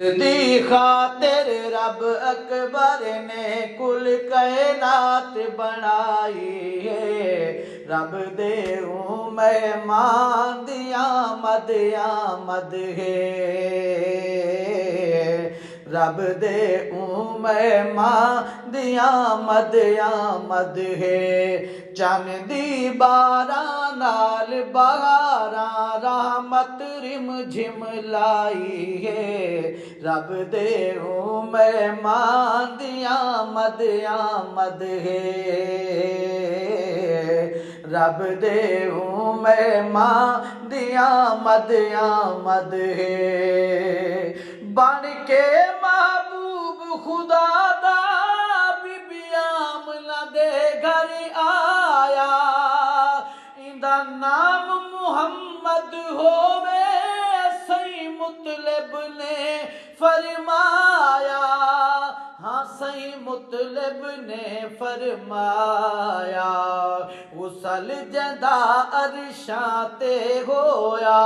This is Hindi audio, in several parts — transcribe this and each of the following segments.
दी खातिर रब अकबर ने कुल कायनात बनाई है। रब दे मेहमान दी आमद है। रब दे मेहमान दी आमद है। चन दी बारां नाल बहारां रहमत रिम झिम लाई है। रब दे मेहमान दी आमद है। रब दे मेहमान दी आमद है। बन के महबूब खुदा दा बीबी आमना दे घर आया। इंदा नाम मुहम्मद होवे सही मुतलब ने फरमाया। हाँ सही मुतलब ने फरमाया। उसल जदा अरशां ते होया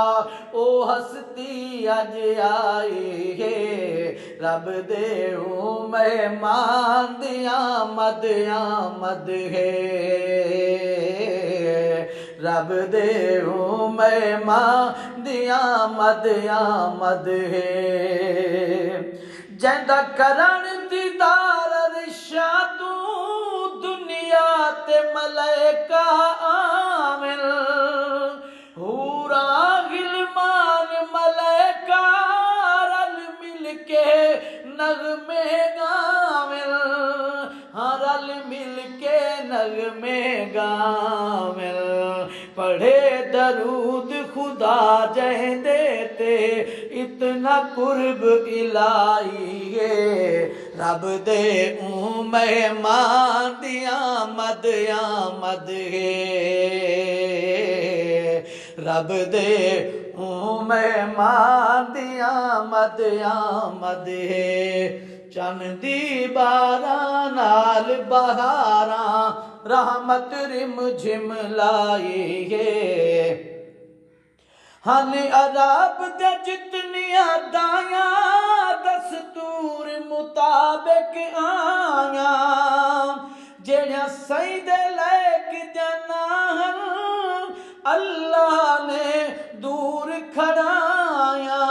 ओ हस्ती अज आई है। रब दे मेहमान दी आमद है। रब दे मेहमान दी आमद है। जैदा करन दीदार अरशां तू दुनिया ते मलाइका आमिल। हूरा गिलमान मलाइका रल मिल के नगमे गामिल। हाँ रल मिल के नगमे गामिल। पढ़े दरूद खुदा जह देते इतना कुर्ब इलाही है। रब दे मेहमान दी आमद है। रब दे मेहमान दी आमद है। चन दी बारां नाल बहारां रहमत रिम झिम लाई है। हन अरब दे जितनिया दाया दस्तूर मुताबिक आया। जेड़ा सही दे लैक जाना अल्लाह ने दूर खड़ाया।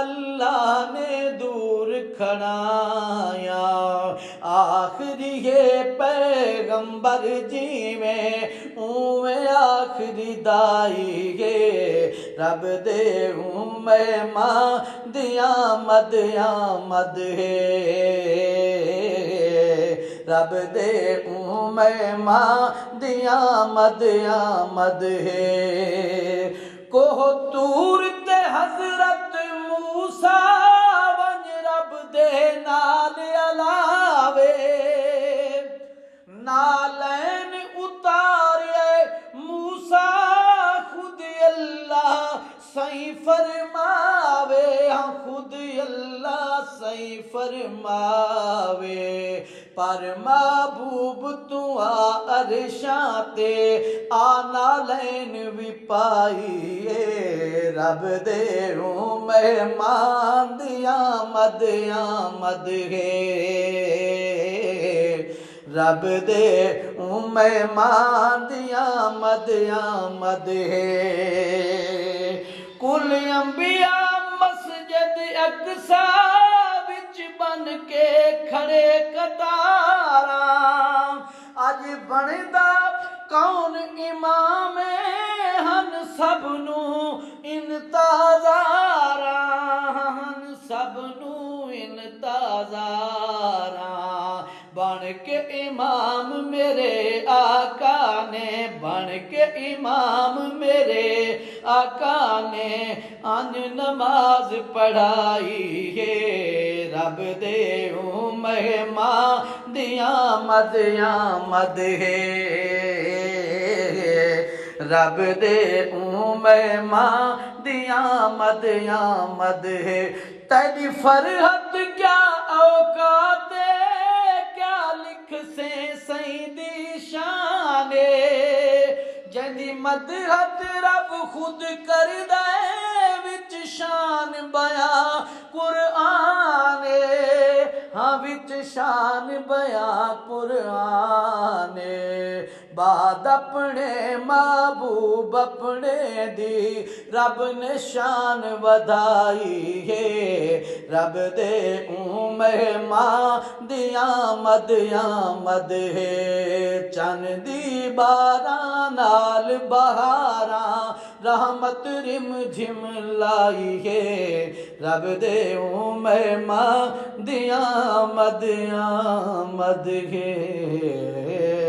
अल्लाह ने दूर खड़ाया। आखिरी ये पैगंबर जी में उमें आखिरी दाई गे। रब दे मेहमान दी आमद है। रब दे मेहमान दी आमद है। कोह तूर ते हजरत मूसा वंज रब दे नाल अलावे। नालैन उतारे मूसा खुद अल्लाह सही फरमावे। हाँ खुद अल्लाह सही फरमावे। पर महबूब तू अरशां ते आना लैन भी पाईए। रब दे मेहमान दी आमद है। रब दे मेहमान दी आमद है। कुल अंबिया मस्जिद अक्सा विच बन के खड़े कतारा। अज बनदा कौन इमाम हन सबनू इंतज़ारा। हन सबनू इंतज़ारा। बन के इमाम मेरे आका ने बन के इमाम मेरे आका ने अन नमाज पढ़ाई है। रब दे मेहमान दी आमद है। रब दे मेहमान दी आमद है। तेरी फरहत क्या औकात क्या लिख से सईदी शाने। जदी मदहत रब खुद कर दे विच शान बया कुरान हाँ विच शान बया कुरान बाद अपने महबूब अपने दी रब ने शान वधाई है रब दे महिमा दिया मद है चन दी बारा नाल बहारा रहमत रिम झिम लाई है रब दे महिमा दिया मद है